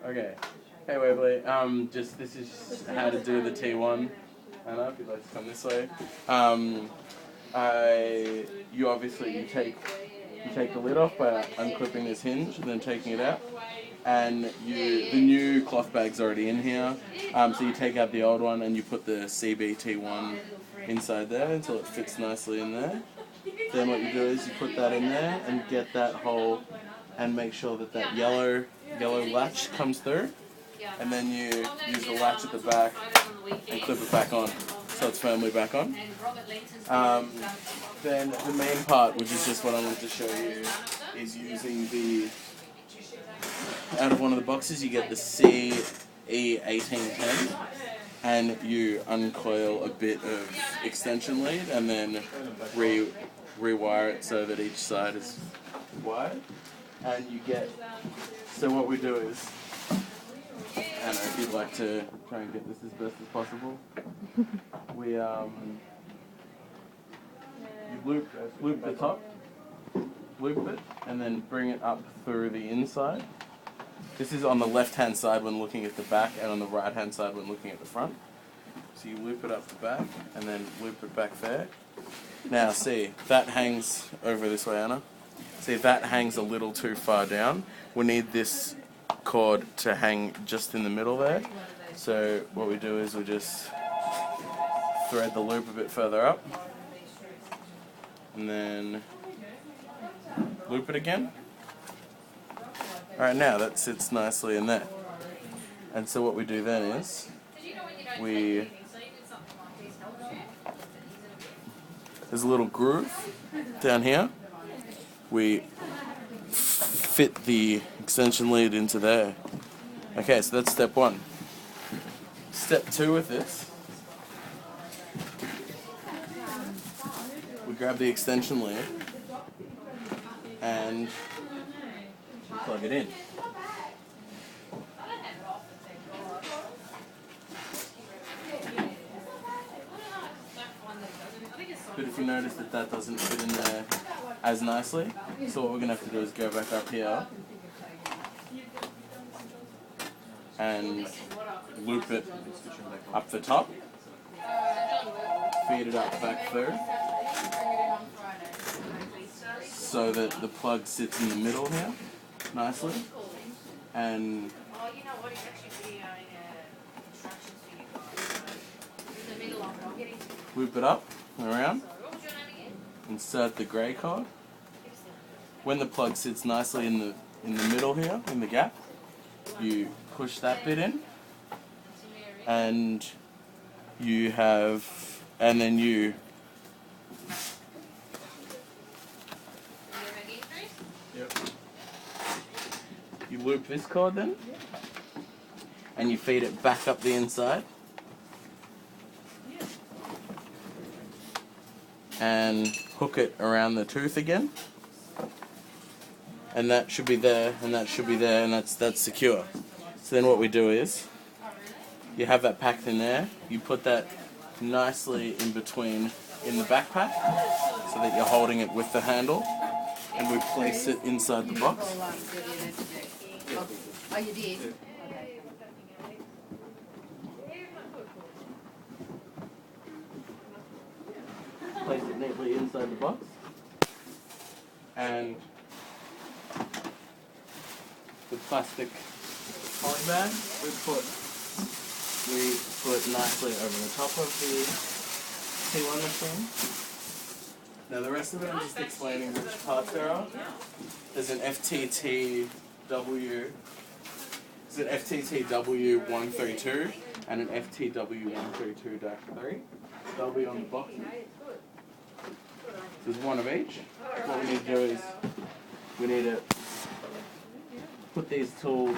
Okay. Hey Waverley. This is how to do the T1. Anna, if you'd like to come this way. You take the lid off by unclipping this hinge and then taking it out. And the new cloth bag's already in here. So you take out the old one and you put the CBT1 inside there until it fits nicely in there. Then what you do is you put that in there and get that hole and make sure that that yellow latch comes through. And then you use the latch at the back and clip it back on so it's firmly back on. Then the main part, which is just what I wanted to show you, is using out of one of the boxes you get the CE1810 and you uncoil a bit of extension lead and then rewire it so that each side is wired. And so what we do is, Anna, if you'd like to try and get this as best as possible, you loop the top, loop it, and then bring it up through the inside. This is on the left-hand side when looking at the back, and on the right-hand side when looking at the front. So you loop it up the back, and then loop it back there. Now see, that hangs over this way, Anna. See, that hangs a little too far down. We need this cord to hang just in the middle there. So what we do is we just thread the loop a bit further up, and then loop it again. Alright, now that sits nicely in there. And so what we do then is there's a little groove down here. We fit the extension lead into there. Okay, so that's step one. Step two with this, we grab the extension lead and plug it in. But if you notice that doesn't fit in there as nicely, so what we're going to have to do is go back up here and loop it up the top, feed it up back through, so that the plug sits in the middle here nicely, and loop it up and around, insert the grey card. When the plug sits nicely in the middle here, in the gap, you push that bit in, and then you loop this cord then, and you feed it back up the inside, and hook it around the tooth again, and that should be there, and that should be there, and that's secure. So then what we do is, you have that packed in there, you put that nicely in between in the backpack, so that you're holding it with the handle, and we place it inside the box. Oh, you did? Place it neatly inside the box, and the plastic poly bag we put nicely over the top of the T1 machine. Now the rest of it I'm just explaining which parts there are. There's an FTTW132 and an FTW132-3. They'll be on the box. There's one of each. What we need to do is we need to put these tools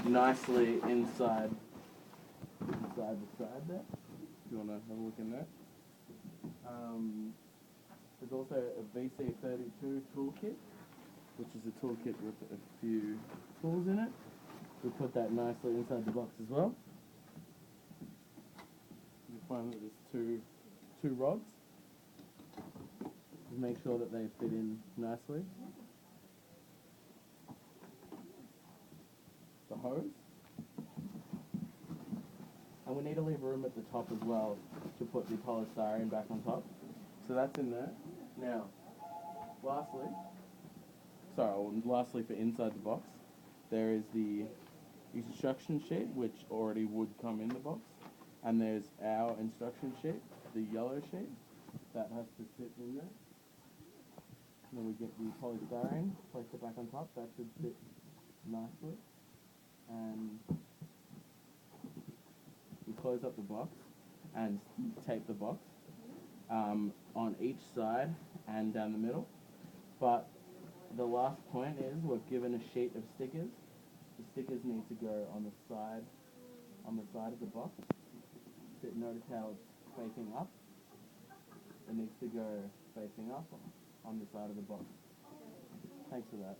nicely inside the side there. If you want to have a look in there. There's also a VC32 toolkit, which is a toolkit with a few tools in it. We put that nicely inside the box as well. You find that there's two rods. Just make sure that they fit in nicely. The hose. And we need to leave room at the top as well to put the polystyrene back on top. So that's in there. Now, lastly for inside the box, there is the instruction sheet, which already would come in the box. And there's our instruction sheet, the yellow sheet, that has to sit in there. And then we get the polystyrene, place it back on top, that should fit nicely. And we close up the box and tape the box on each side and down the middle. But the last point is we're given a sheet of stickers. The stickers need to go on the side of the box. Notice how it's facing up. It needs to go facing up on the side of the box. Thanks for that.